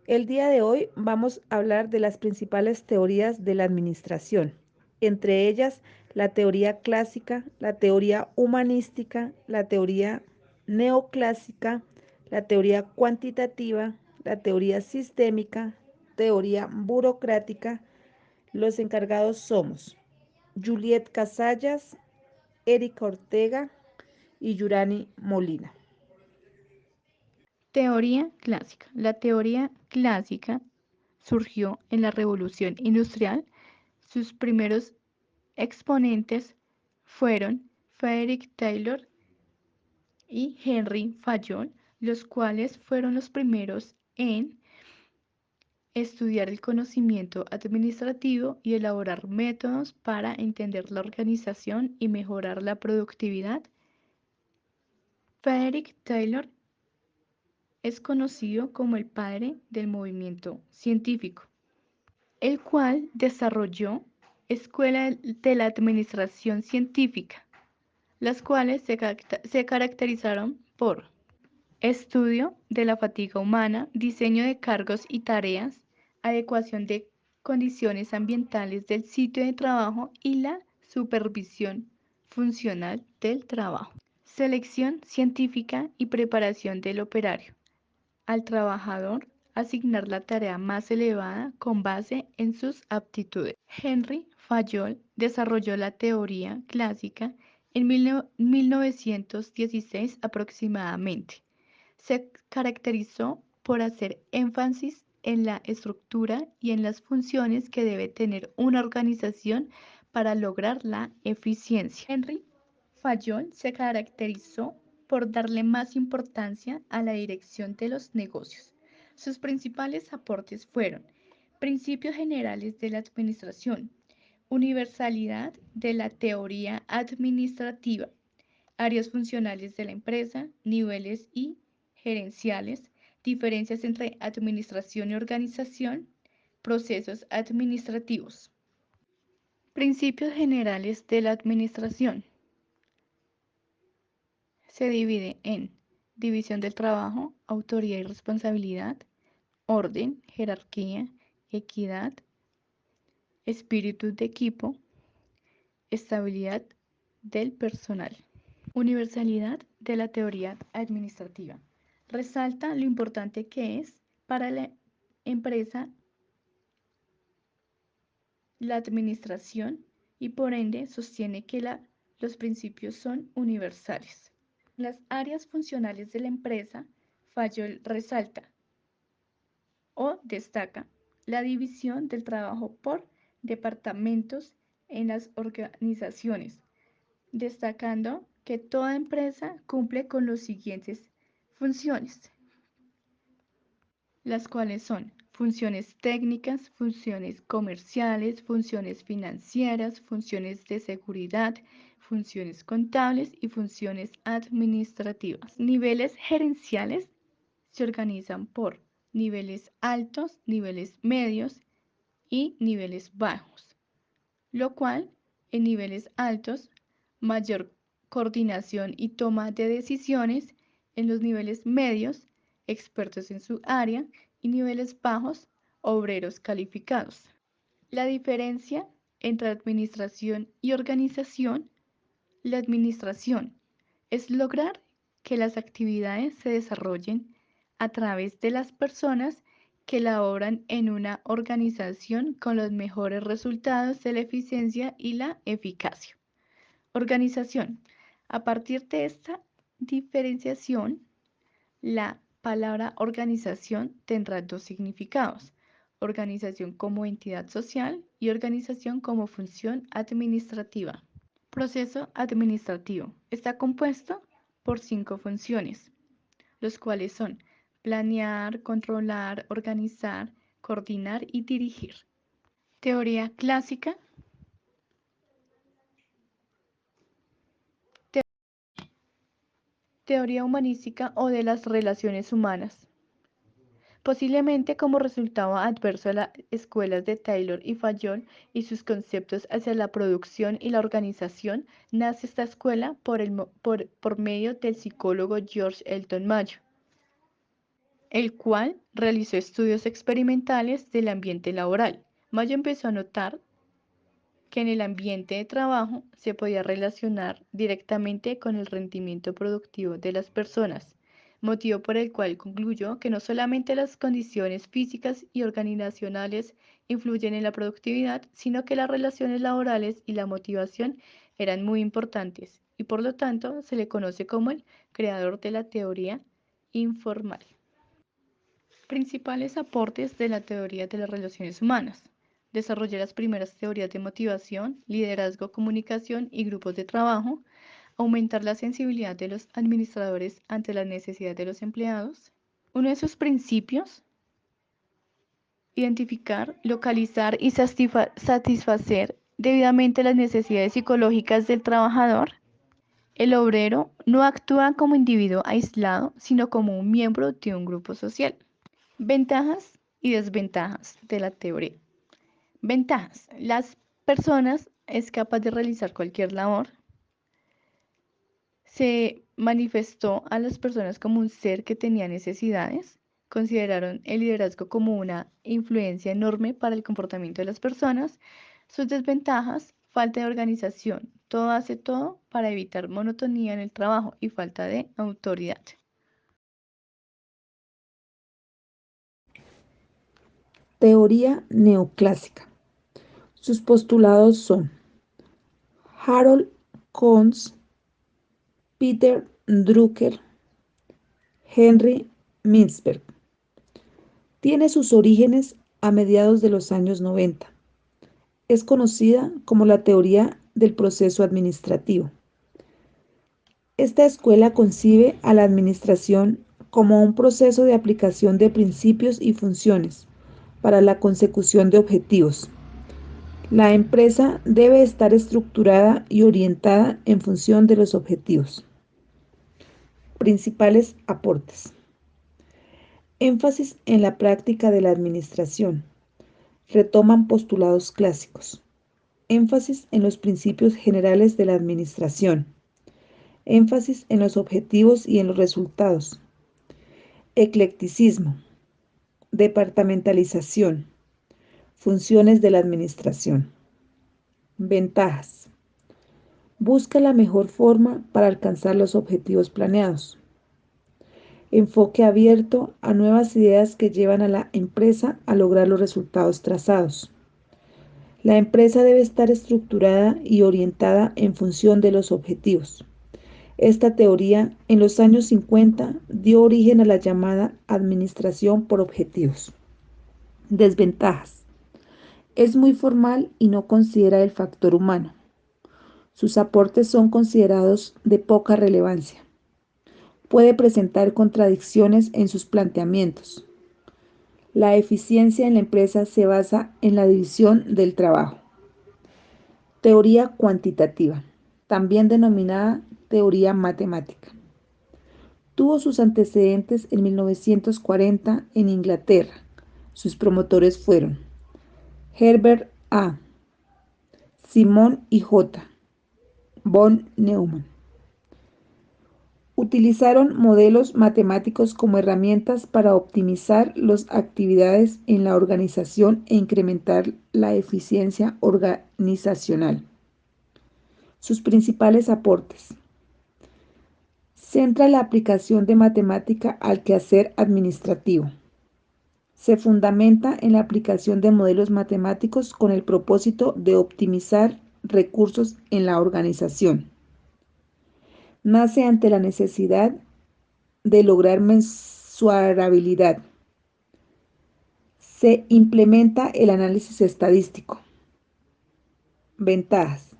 El día de hoy vamos a hablar de las principales teorías de la administración, entre ellas la teoría clásica, la teoría humanística, la teoría neoclásica, la teoría cuantitativa, la teoría sistémica, teoría burocrática. Los encargados somos Juliet Casallas, Erika Ortega y Yurani Molina. Teoría clásica. La teoría clásica surgió en la Revolución Industrial. Sus primeros exponentes fueron Frederick Taylor y Henry Fayol, los cuales fueron los primeros en estudiar el conocimiento administrativo y elaborar métodos para entender la organización y mejorar la productividad. Frederick Taylor es conocido como el padre del movimiento científico, el cual desarrolló escuelas de la administración científica, las cuales se caracterizaron por estudio de la fatiga humana, diseño de cargos y tareas, adecuación de condiciones ambientales del sitio de trabajo y la supervisión funcional del trabajo. Selección científica y preparación del operario. Al trabajador asignar la tarea más elevada con base en sus aptitudes. Henry Fayol desarrolló la teoría clásica en 1916 aproximadamente. Se caracterizó por hacer énfasis en la estructura y en las funciones que debe tener una organización para lograr la eficiencia. Henry Fayol se caracterizó por darle más importancia a la dirección de los negocios. Sus principales aportes fueron principios generales de la administración, universalidad de la teoría administrativa, áreas funcionales de la empresa, niveles y gerenciales, diferencias entre administración y organización, procesos administrativos. Principios generales de la administración. Se divide en división del trabajo, autoridad y responsabilidad, orden, jerarquía, equidad, espíritu de equipo, estabilidad del personal. Universalidad de la teoría administrativa. Resalta lo importante que es para la empresa la administración y por ende sostiene que los principios son universales. Las áreas funcionales de la empresa, Fayol resalta o destaca la división del trabajo por departamentos en las organizaciones, destacando que toda empresa cumple con las siguientes funciones, las cuales son funciones técnicas, funciones comerciales, funciones financieras, funciones de seguridad, funciones contables y funciones administrativas. Niveles gerenciales se organizan por niveles altos, niveles medios y niveles bajos, lo cual en niveles altos, mayor coordinación y toma de decisiones, en los niveles medios, expertos en su área, y niveles bajos, obreros calificados. La diferencia entre administración y organización. La administración es lograr que las actividades se desarrollen a través de las personas que laboran en una organización con los mejores resultados de la eficiencia y la eficacia. Organización. A partir de esta diferenciación, la palabra organización tendrá dos significados: organización como entidad social y organización como función administrativa. Proceso administrativo. Está compuesto por 5 funciones, los cuales son planear, controlar, organizar, coordinar y dirigir. Teoría clásica. Teoría humanística o de las relaciones humanas. Posiblemente como resultado adverso de las escuelas de Taylor y Fayol y sus conceptos hacia la producción y la organización, nace esta escuela por medio del psicólogo George Elton Mayo. el cual realizó estudios experimentales del ambiente laboral. Mayo empezó a notar que en el ambiente de trabajo se podía relacionar directamente con el rendimiento productivo de las personas, motivo por el cual concluyó que no solamente las condiciones físicas y organizacionales influyen en la productividad, sino que las relaciones laborales y la motivación eran muy importantes, y por lo tanto se le conoce como el creador de la teoría informal. Principales aportes de la teoría de las relaciones humanas. Desarrolló las primeras teorías de motivación, liderazgo, comunicación y grupos de trabajo. Aumentar la sensibilidad de los administradores ante las necesidades de los empleados. Uno de sus principios, identificar, localizar y satisfacer debidamente las necesidades psicológicas del trabajador. El obrero no actúa como individuo aislado, sino como un miembro de un grupo social. Ventajas y desventajas de la teoría. Ventajas. Las personas es capaz de realizar cualquier labor. Se manifestó a las personas como un ser que tenía necesidades. Consideraron el liderazgo como una influencia enorme para el comportamiento de las personas. Sus desventajas, falta de organización. Todo hace todo para evitar monotonía en el trabajo y falta de autoridad. Teoría neoclásica. Sus postulados son Harold Kohns, Peter Drucker, Henry Mintzberg. Tiene sus orígenes a mediados de los años 90. Es conocida como la teoría del proceso administrativo. Esta escuela concibe a la administración como un proceso de aplicación de principios y funciones para la consecución de objetivos. La empresa debe estar estructurada y orientada en función de los objetivos. Principales aportes. Énfasis en la práctica de la administración. Retoman postulados clásicos. Énfasis en los principios generales de la administración. Énfasis en los objetivos y en los resultados. Eclecticismo. Departamentalización. Funciones de la administración. Ventajas. Busca la mejor forma para alcanzar los objetivos planeados. Enfoque abierto a nuevas ideas que llevan a la empresa a lograr los resultados trazados. La empresa debe estar estructurada y orientada en función de los objetivos. Esta teoría, en los años 50, dio origen a la llamada administración por objetivos. Desventajas. Es muy formal y no considera el factor humano. Sus aportes son considerados de poca relevancia. Puede presentar contradicciones en sus planteamientos. La eficiencia en la empresa se basa en la división del trabajo. Teoría cuantitativa, también denominada teoría matemática. Tuvo sus antecedentes en 1940 en Inglaterra. Sus promotores fueron Herbert A. Simon y J. von Neumann. Utilizaron modelos matemáticos como herramientas para optimizar las actividades en la organización e incrementar la eficiencia organizacional. Sus principales aportes. Centra la aplicación de matemática al quehacer administrativo. Se fundamenta en la aplicación de modelos matemáticos con el propósito de optimizar recursos en la organización. Nace ante la necesidad de lograr mensurabilidad. Se implementa el análisis estadístico. Ventajas.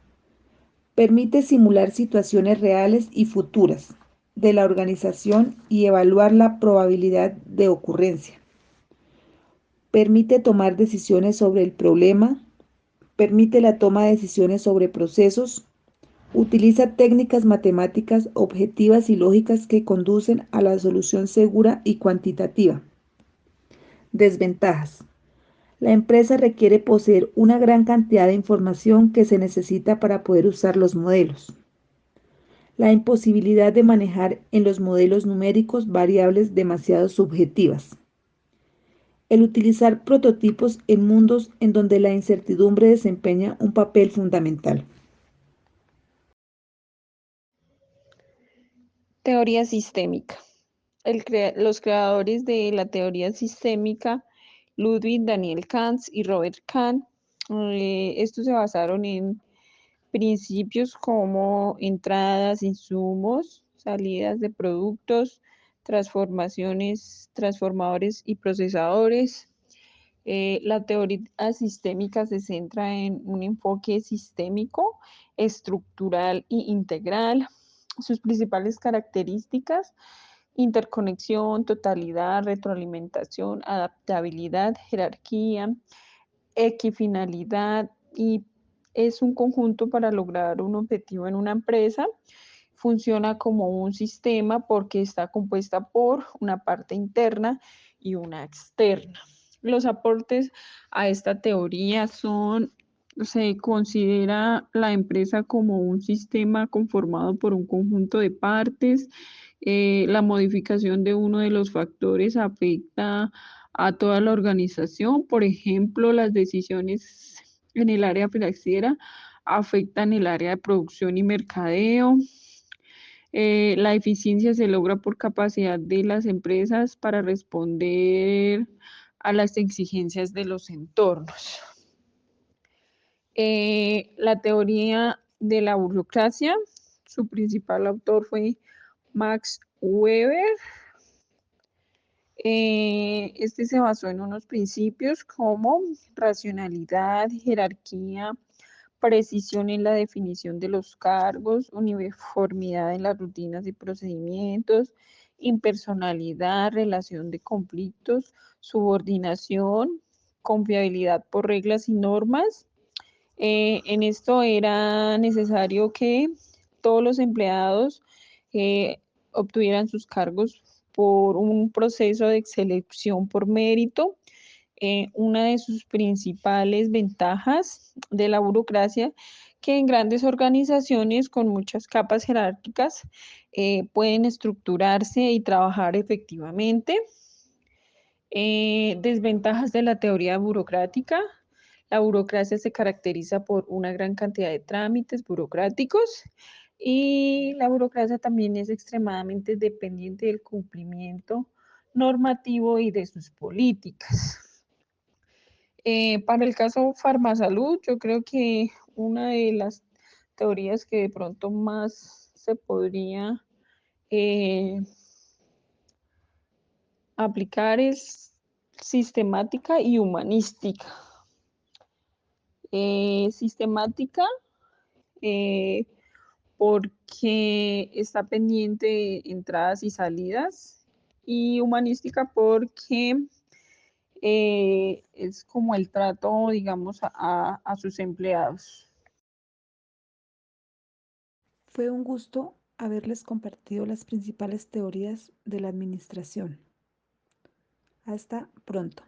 Permite simular situaciones reales y futuras de la organización y evaluar la probabilidad de ocurrencia. Permite tomar decisiones sobre el problema. Permite la toma de decisiones sobre procesos. Utiliza técnicas matemáticas objetivas y lógicas que conducen a la solución segura y cuantitativa. Desventajas. La empresa requiere poseer una gran cantidad de información que se necesita para poder usar los modelos. La imposibilidad de manejar en los modelos numéricos variables demasiado subjetivas. El utilizar prototipos en mundos en donde la incertidumbre desempeña un papel fundamental. Teoría sistémica. Los creadores de la teoría sistémica, Ludwig Daniel Kant y Robert Kahn, estos se basaron en principios como entradas, insumos, salidas de productos, transformaciones, transformadores y procesadores. La teoría sistémica se centra en un enfoque sistémico, estructural e integral. Sus principales características: interconexión, totalidad, retroalimentación, adaptabilidad, jerarquía, equifinalidad, y es un conjunto para lograr un objetivo en una empresa. Funciona como un sistema porque está compuesta por una parte interna y una externa. Los aportes a esta teoría son: se considera la empresa como un sistema conformado por un conjunto de partes. La modificación de uno de los factores afecta a toda la organización. Por ejemplo, las decisiones en el área financiera afectan el área de producción y mercadeo. La eficiencia se logra por capacidad de las empresas para responder a las exigencias de los entornos. La teoría de la burocracia, su principal autor fue Max Weber. Este se basó en unos principios como racionalidad, jerarquía, precisión en la definición de los cargos, uniformidad en las rutinas y procedimientos, impersonalidad, relación de conflictos, subordinación, confiabilidad por reglas y normas. En esto era necesario que todos los empleados obtuvieran sus cargos por un proceso de selección por mérito. Una de sus principales ventajas de la burocracia, que en grandes organizaciones con muchas capas jerárquicas pueden estructurarse y trabajar efectivamente. Desventajas de la teoría burocrática. La burocracia se caracteriza por una gran cantidad de trámites burocráticos, y la burocracia también es extremadamente dependiente del cumplimiento normativo y de sus políticas. Para el caso Farmasalud, yo creo que una de las teorías que de pronto más se podría eh, aplicar es sistemática y humanística. Sistemática eh, porque está pendiente de entradas y salidas, y humanística porque es como el trato, digamos, a sus empleados. Fue un gusto haberles compartido las principales teorías de la administración. Hasta pronto.